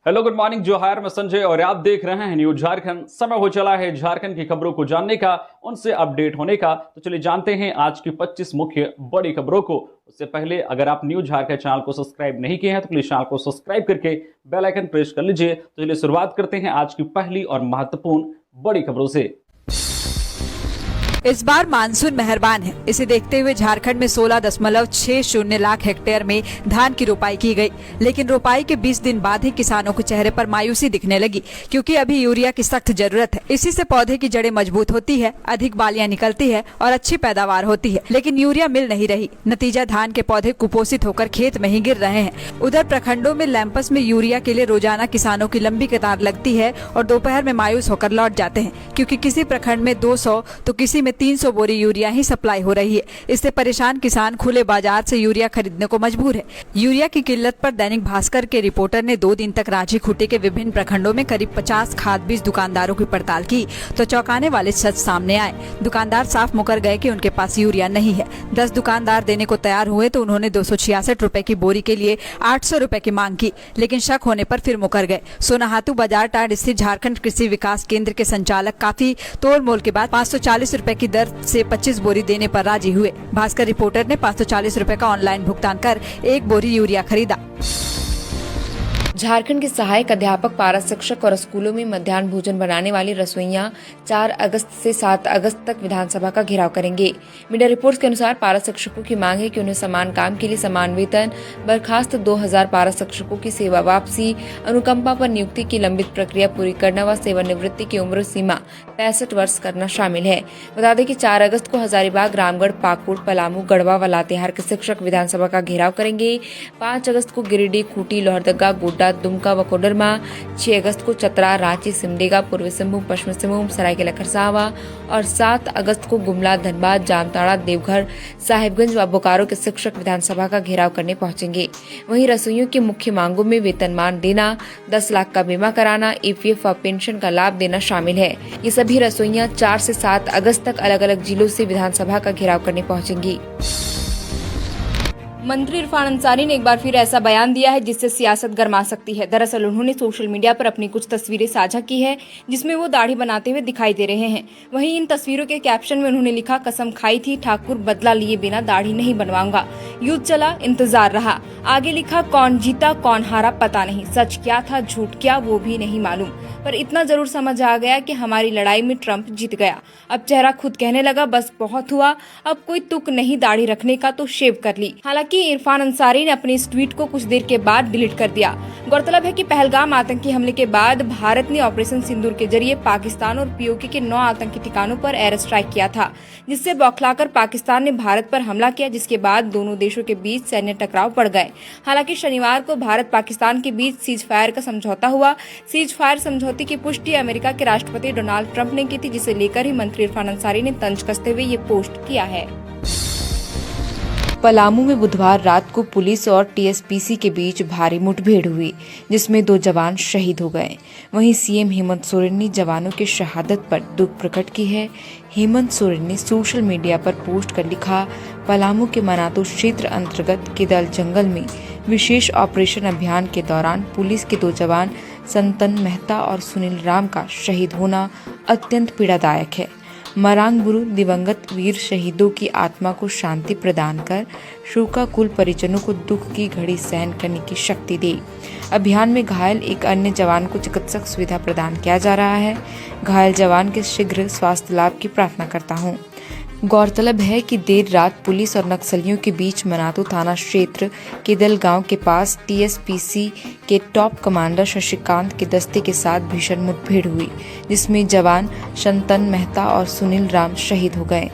Hello good morning जोहार, मैं संजय और आप देख रहे हैं न्यूज झारखंड। समय हो चला है झारखंड की खबरों को जानने का, उनसे अपडेट होने का। तो चलिए जानते हैं आज की 25 मुख्य बड़ी खबरों को। उससे पहले अगर आप न्यूज झारखंड चैनल को सब्सक्राइब नहीं किए हैं तो प्लीज चैनल को सब्सक्राइब करके बेल आइकन प्रेस कर लीजिए। तो चलिए शुरुआत करते हैं आज की पहली और महत्वपूर्ण बड़ी खबरों से। इस बार मानसून मेहरबान है। इसे देखते हुए झारखंड में 16.60 लाख हेक्टेयर में धान की रोपाई की गई, लेकिन रोपाई के 20 दिन बाद ही किसानों के चेहरे पर मायूसी दिखने लगी, क्योंकि अभी यूरिया की सख्त जरूरत है। इसी से पौधे की जड़ें मजबूत होती है, अधिक बालियां निकलती है और अच्छी पैदावार होती है, लेकिन यूरिया मिल नहीं रही। नतीजा धान के पौधे कुपोषित होकर खेत में ही गिर रहे हैं। उधर प्रखंडों में लैंपस में यूरिया के लिए रोजाना किसानों की लंबी कतार लगती है और दोपहर में मायूस होकर लौट जाते हैं, क्योंकि किसी प्रखंड में 200 तो किसी में 300 बोरी यूरिया ही सप्लाई हो रही है। इससे परेशान किसान खुले बाजार से यूरिया खरीदने को मजबूर है। यूरिया की किल्लत पर दैनिक भास्कर के रिपोर्टर ने 2 दिन तक रांची खूंटी के विभिन्न प्रखंडों में करीब 50 खाद बीज दुकानदारों की पड़ताल की तो चौंकाने वाले सच सामने आए। दुकानदार साफ मुकर गए कि उनके पास यूरिया नहीं है। 10 दुकानदार देने को तैयार हुए तो उन्होंने 266 रुपए की बोरी के लिए 800 रुपए की मांग की, लेकिन शक होने पर फिर मुकर गए। सोनाहातू बाजार टांड स्थित झारखंड कृषि विकास केंद्र के संचालक काफी तोल मोल के बाद 540 रुपए की दर से 25 बोरी देने पर राजी हुए। भास्कर रिपोर्टर ने 540 रुपए का ऑनलाइन भुगतान कर 1 बोरी यूरिया खरीदा। झारखंड के सहायक अध्यापक, पारा शिक्षक और स्कूलों में मध्याह्न भोजन बनाने वाली रसोइयां 4 अगस्त से 7 अगस्त तक विधानसभा का घेराव करेंगे। मीडिया रिपोर्ट्स के अनुसार पारा शिक्षकों की मांग है कि उन्हें समान काम के लिए समान वेतन, बर्खास्त 2000 पारा शिक्षकों की सेवा वापसी, अनुकंपा पर नियुक्ति की लंबित प्रक्रिया पूरी करना व सेवानिवृत्ति की उम्र सीमा 65 वर्ष करना शामिल है। बता दें कि 4 अगस्त को हजारीबाग, रामगढ़, पाकुड़, पलामू, गढ़वा व लातेहार के शिक्षक विधानसभा का घेराव करेंगे। 5 अगस्त को गिरिडीह, खूंटी, लोहरदगा, गोड्डा, दुमका व कोडरमा, 6 अगस्त को चतरा, रांची, सिमडेगा, पूर्वी सिंहभूम, पश्चिमी सिंहभूम, सरायकेला खरसावां और 7 अगस्त को गुमला, धनबाद, जामताड़ा, देवघर, साहिबगंज व बोकारो के शिक्षक विधानसभा का घेराव करने पहुंचेंगे। वहीं रसोइयों की मुख्य मांगों में वेतनमान देना, 10 लाख का बीमा कराना, ईपीएफ व पेंशन का लाभ देना शामिल है। ये सभी रसोइयां 4 से 7 अगस्त तक अलग अलग जिलों से विधानसभा का घेराव करने पहुंचेंगी। मंत्री इरफान अंसारी ने एक बार फिर ऐसा बयान दिया है जिससे सियासत गरमा सकती है। दरअसल उन्होंने सोशल मीडिया पर अपनी कुछ तस्वीरें साझा की है जिसमें वो दाढ़ी बनाते हुए दिखाई दे रहे हैं। वहीं इन तस्वीरों के कैप्शन में उन्होंने लिखा, कसम खाई थी ठाकुर, बदला लिए बिना दाढ़ी नहीं बनवाऊंगा, युद्ध चला इंतजार रहा। आगे लिखा, कौन जीता कौन हारा पता नहीं, सच क्या था झूठ क्या वो भी नहीं मालूम, पर इतना जरूर समझ आ गया कि हमारी लड़ाई में ट्रंप जीत गया। अब चेहरा खुद कहने लगा, बस बहुत हुआ, अब कोई तुक नहीं दाढ़ी रखने का तो शेव कर ली। हालांकि इरफान अंसारी ने अपने इस ट्वीट को कुछ देर के बाद डिलीट कर दिया। गौरतलब है कि पहलगाम आतंकी हमले के बाद भारत ने ऑपरेशन सिंदूर के जरिए पाकिस्तान और पीओके के 9 आतंकी ठिकानों पर एयर स्ट्राइक किया था, जिससे बौखलाकर पाकिस्तान ने भारत पर हमला किया, जिसके बाद दोनों देशों के बीच सैन्य टकराव बढ़ गए। हालांकि शनिवार को भारत पाकिस्तान के बीच सीज फायर का समझौता हुआ। सीज फायर समझौते की पुष्टि अमेरिका के राष्ट्रपति डोनाल्ड ट्रंप ने की थी, जिसे लेकर ही मंत्री इरफान अंसारी ने तंज कसते हुए ये पोस्ट किया है। पलामू में बुधवार रात को पुलिस और टीएसपीसी के बीच भारी मुठभेड़ हुई, जिसमें 2 जवान शहीद हो गए। वहीं सीएम हेमंत सोरेन ने जवानों की शहादत पर दुख प्रकट की है। हेमंत सोरेन ने सोशल मीडिया पर पोस्ट कर लिखा, पलामू के मनातू क्षेत्र अंतर्गत केदल जंगल में विशेष ऑपरेशन अभियान के दौरान पुलिस के 2 जवान संतन मेहता और सुनील राम का शहीद होना अत्यंत पीड़ादायक है। मरांग गुरु दिवंगत वीर शहीदों की आत्मा को शांति प्रदान कर शोकाकुल परिजनों को दुख की घड़ी सहन करने की शक्ति दे। अभियान में घायल एक अन्य जवान को चिकित्सक सुविधा प्रदान किया जा रहा है। घायल जवान के शीघ्र स्वास्थ्य लाभ की प्रार्थना करता हूँ। गौरतलब है कि देर रात पुलिस और नक्सलियों के बीच मनातू थाना क्षेत्र केदल गांव के पास टीएसपीसी के टॉप कमांडर शशिकांत के दस्ते के साथ भीषण मुठभेड़ हुई, जिसमें जवान शंतन मेहता और सुनील राम शहीद हो गए।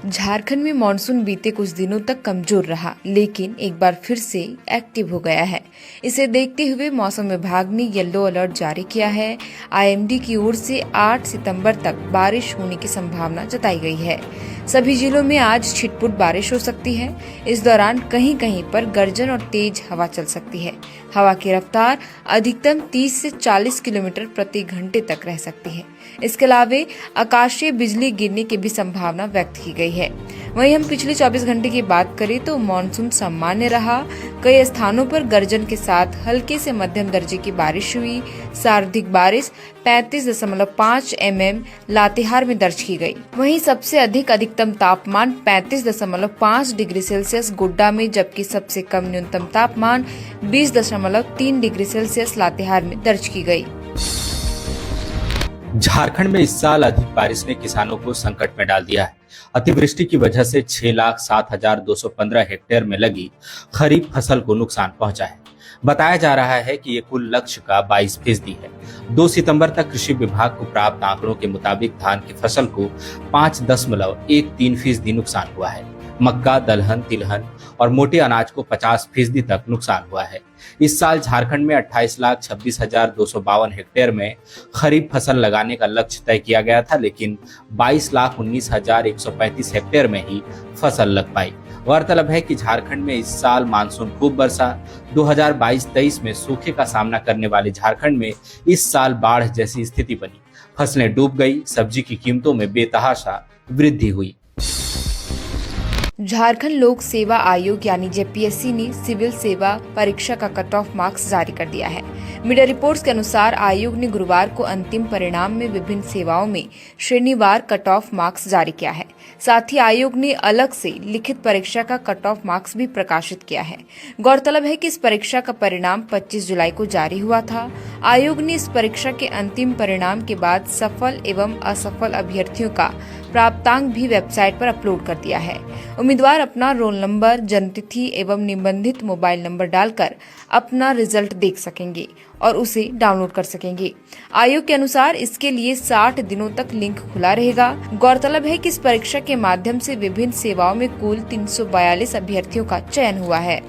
झारखंड में मानसून बीते कुछ दिनों तक कमजोर रहा, लेकिन एक बार फिर से एक्टिव हो गया है। इसे देखते हुए मौसम विभाग ने येलो अलर्ट जारी किया है। आईएमडी की ओर से 8 सितंबर तक बारिश होने की संभावना जताई गई है। सभी जिलों में आज छिटपुट बारिश हो सकती है। इस दौरान कहीं कहीं पर गर्जन और तेज हवा चल सकती है। हवा की रफ्तार अधिकतम 30 से 40 किलोमीटर प्रति घंटे तक रह सकती है। इसके अलावा आकाशीय बिजली गिरने की भी संभावना व्यक्त की गई है। है। वहीं हम पिछले 24 घंटे की बात करें तो मानसून सामान्य रहा। कई स्थानों पर गर्जन के साथ हल्के से मध्यम दर्जे की बारिश हुई। सर्वाधिक बारिश 35.5 mm लातेहार में दर्ज की गई। वहीं सबसे अधिक अधिकतम तापमान 35.5 डिग्री सेल्सियस गोड्डा में, जबकि सबसे कम न्यूनतम तापमान 20.3 डिग्री सेल्सियस लातेहार में दर्ज की गई। झारखंड में इस साल अधिक बारिश ने किसानों को संकट में डाल दिया है। अतिवृष्टि की वजह से 6,07,215 हेक्टेयर में लगी खरीफ फसल को नुकसान पहुंचा है। बताया जा रहा है कि ये कुल लक्ष्य का 22% है। 2 सितंबर तक कृषि विभाग को प्राप्त आंकड़ों के मुताबिक धान की फसल को 5.13% नुकसान हुआ है। मक्का, दलहन, तिलहन और मोटे अनाज को 50% तक नुकसान हुआ है। इस साल झारखंड में 28,26,252 हेक्टेयर में खरीफ फसल लगाने का लक्ष्य तय किया गया था, लेकिन 22,19,135 हेक्टेयर में ही फसल लग पाई। गौरतलब है कि झारखंड में इस साल मानसून खूब बरसा। 2022-23 में सूखे का सामना करने वाले झारखंड में इस साल बाढ़ जैसी स्थिति बनी। फसलें डूब गई, सब्जी की कीमतों में बेतहाशा वृद्धि हुई। झारखंड लोक सेवा आयोग यानी जेपीएससी ने सिविल सेवा परीक्षा का कट ऑफ मार्क्स जारी कर दिया है। मीडिया रिपोर्ट्स के अनुसार आयोग ने गुरुवार को अंतिम परिणाम में विभिन्न सेवाओं में श्रेणीवार कट ऑफ मार्क्स जारी किया है। साथ ही आयोग ने अलग से लिखित परीक्षा का कट ऑफ मार्क्स भी प्रकाशित किया है। गौरतलब है कि इस परीक्षा का परिणाम 25 जुलाई को जारी हुआ था। आयोग ने इस परीक्षा के अंतिम परिणाम के बाद सफल एवं असफल अभ्यर्थियों का प्राप्तांक भी वेबसाइट पर अपलोड कर दिया है। उम्मीदवार अपना रोल नंबर, जन्मतिथि एवं निबंधित मोबाइल नंबर डालकर अपना रिजल्ट देख सकेंगे और उसे डाउनलोड कर सकेंगे। आयोग के अनुसार इसके लिए 60 दिनों तक लिंक खुला रहेगा। गौरतलब है कि इस परीक्षा के माध्यम से विभिन्न सेवाओं में कुल 342 अभ्यर्थियों का चयन हुआ है।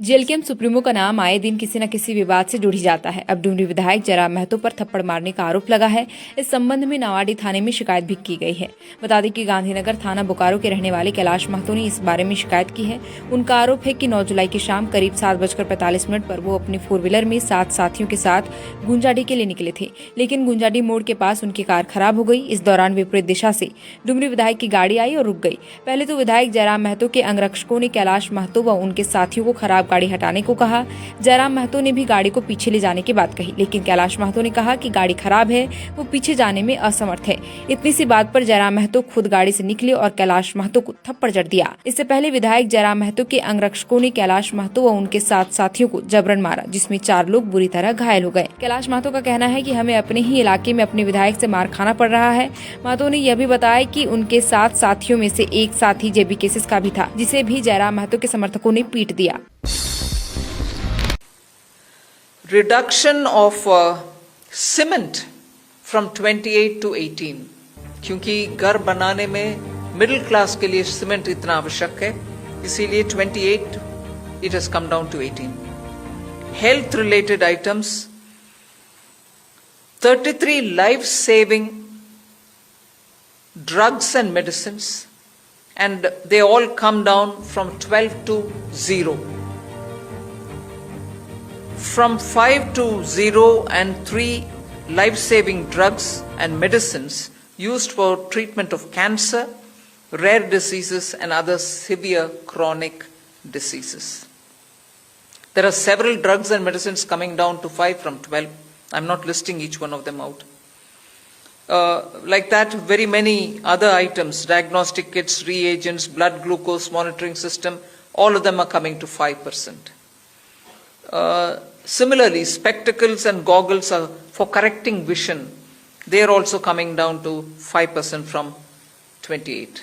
जेएलकेएम सुप्रीमो का नाम आए दिन किसी न किसी विवाद से जुड़ ही जाता है। अब डुमरी विधायक जयराम महतो पर थप्पड़ मारने का आरोप लगा है। इस संबंध में नवाडी थाने में शिकायत भी की गई है। बता दें कि गांधीनगर थाना बोकारो के रहने वाले कैलाश महतो ने इस बारे में शिकायत की है। उनका आरोप है कि 9 जुलाई की शाम करीब 7:45 पर वो अपनी 4 व्हीलर में 7 साथियों के साथ गुंजाडी के लिए निकले थे, लेकिन गुंजाडी मोड़ के पास उनकी कार खराब हो गई। इस दौरान विपरीत दिशा से डुमरी विधायक की गाड़ी आई और रुक गई। पहले तो विधायक जयराम महतो के अंगरक्षकों ने कैलाश महतो व उनके साथियों को खराब गाड़ी हटाने को कहा। जयराम महतो ने भी गाड़ी को पीछे ले जाने की बात कही, लेकिन कैलाश महतो ने कहा कि गाड़ी खराब है, वो पीछे जाने में असमर्थ है। इतनी सी बात पर जयराम महतो खुद गाड़ी से निकले और कैलाश महतो को थप्पड़ जड़ दिया। इससे पहले विधायक जयराम महतो के अंगरक्षकों ने कैलाश महतो व उनके 7 साथियों को जबरन मारा, जिसमें 4 लोग बुरी तरह घायल हो गए। कैलाश महतो का कहना है कि हमें अपने ही इलाके में अपने विधायक से मार खाना पड़ रहा है। महतो ने यह भी बताया कि उनके 7 साथियों में से एक साथी जेबी केसेस का भी था, जिसे भी जयराम महतो के समर्थकों ने पीट दिया। Reduction of cement from 28 to 18, क्योंकि घर बनाने में मिडिल क्लास के लिए सीमेंट इतना आवश्यक है, इसीलिए 28 it has come down to 18. Health related items, 33 life saving drugs and medicines, and they all come down from 12 to 0. From 5 to 0 and 3 life-saving drugs and medicines used for treatment of cancer, rare diseases and other severe chronic diseases. There are several drugs and medicines coming down to 5 from 12. I'm not listing each one of them out. Like that, very many other items, diagnostic kits, reagents, blood glucose monitoring system, all of them are coming to 5%. Similarly, spectacles and goggles are for correcting vision. They are also coming down to 5% from 28.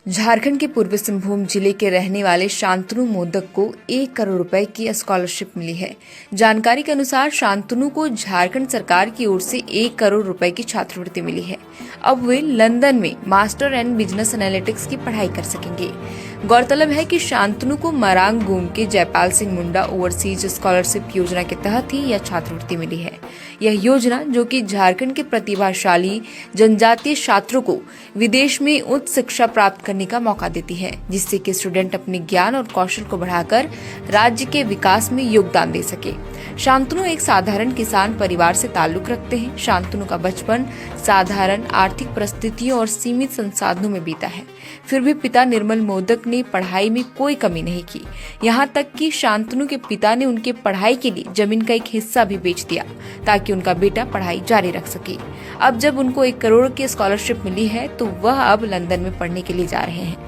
Jharkhand के पूर्वी सिंहभूम जिले के रहने वाले शांतनु मोदक को 1 करोड़ रुपए की scholarship मिली है। जानकारी के अनुसार शांतनु को झारखंड सरकार की ओर से 1 करोड़ रुपए की छात्रवृत्ति मिली है। अब वे लंदन में मास्टर एंड बिजनेस एनालिटिक्स की पढ़ाई कर सकेंगे। गौरतलब है कि शांतनु को मरांगूम के जयपाल सिंह मुंडा ओवरसीज स्कॉलरशिप योजना के तहत ही यह छात्रवृत्ति मिली है। यह योजना, जो कि झारखंड के प्रतिभाशाली जनजातीय छात्रों को विदेश में उच्च शिक्षा प्राप्त करने का मौका देती है, जिससे कि स्टूडेंट अपने ज्ञान और कौशल को बढ़ाकर राज्य के विकास में योगदान दे सके। शांतनु एक साधारण किसान परिवार से ताल्लुक रखते हैं। शांतनु का बचपन साधारण आर्थिक परिस्थितियों और सीमित संसाधनों में बीता है। फिर भी पिता निर्मल मोदक ने पढ़ाई में कोई कमी नहीं की। यहाँ तक कि शांतनु के पिता ने उनके पढ़ाई के लिए जमीन का एक हिस्सा भी बेच दिया ताकि उनका बेटा पढ़ाई जारी रख सके। अब जब उनको 1 करोड़ की स्कॉलरशिप मिली है तो वह अब लंदन में पढ़ने के लिए जा रहे हैं।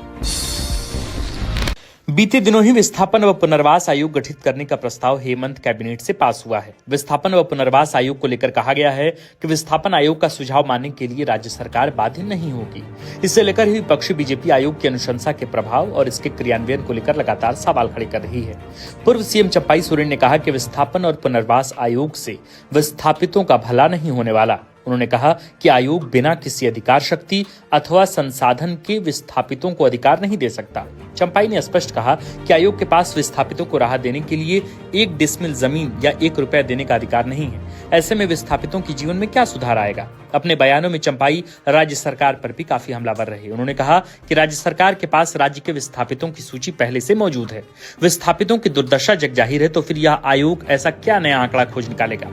बीते दिनों ही विस्थापन व पुनर्वास आयोग गठित करने का प्रस्ताव हेमंत कैबिनेट से पास हुआ है। विस्थापन व पुनर्वास आयोग को लेकर कहा गया है कि विस्थापन आयोग का सुझाव मानने के लिए राज्य सरकार बाध्य नहीं होगी। इससे लेकर ही विपक्षी बीजेपी आयोग की अनुशंसा के प्रभाव और इसके क्रियान्वयन को लेकर लगातार सवाल खड़े कर रही है। पूर्व सीएम चंपाई सोरेन ने कहा कि विस्थापन और पुनर्वास आयोग से विस्थापितों का भला नहीं होने वाला। उन्होंने कहा कि आयोग बिना किसी अधिकार शक्ति अथवा संसाधन के विस्थापितों को अधिकार नहीं दे सकता। चंपाई ने स्पष्ट कहा कि आयोग के पास विस्थापितों को राहत देने के लिए 1 डिसमिल जमीन या 1 रुपया देने का अधिकार नहीं है। ऐसे में विस्थापितों के जीवन में क्या सुधार आएगा? अपने बयानों में चंपाई राज्य सरकार पर भी काफी हमलावर रहे। उन्होंने कहा कि राज्य सरकार के पास राज्य के विस्थापितों की सूची पहले से मौजूद है। विस्थापितों की दुर्दशा जग जाहिर है, तो फिर यह आयोग ऐसा क्या नया आंकड़ा खोज निकालेगा?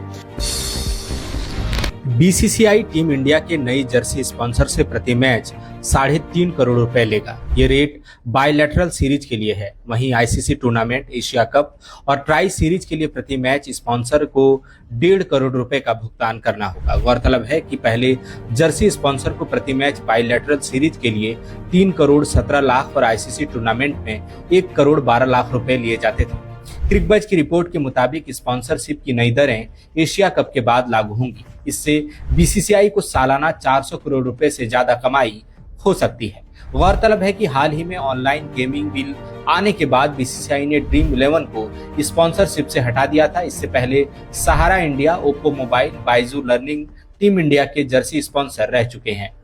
बीसीसीआई टीम इंडिया के नई जर्सी स्पॉन्सर से प्रति मैच 3.5 करोड़ रुपए लेगा। ये रेट बायलैटरल सीरीज के लिए है। वहीं आईसीसी टूर्नामेंट, एशिया कप और ट्राई सीरीज के लिए प्रति मैच स्पॉन्सर को 1.5 करोड़ रुपए का भुगतान करना होगा। गौरतलब है कि पहले जर्सी स्पॉन्सर को प्रति मैच बायलैटरल सीरीज के लिए 3 करोड़ 17 लाख और आईसीसी टूर्नामेंट में 1 करोड़ 12 लाख रुपए लिए जाते थे। क्रिकबज़ की रिपोर्ट के मुताबिक स्पॉन्सरशिप की नई दरें एशिया कप के बाद लागू होंगी। इससे बीसीसीआई को सालाना 400 करोड़ रुपए से ज्यादा कमाई हो सकती है। गौरतलब है कि हाल ही में ऑनलाइन गेमिंग बिल आने के बाद बीसीसीआई ने ड्रीम 11 को स्पॉन्सरशिप से हटा दिया था। इससे पहले Sahara India, Oppo mobile, Byju learning team India के जर्सी स्पॉन्सर रह चुके हैं।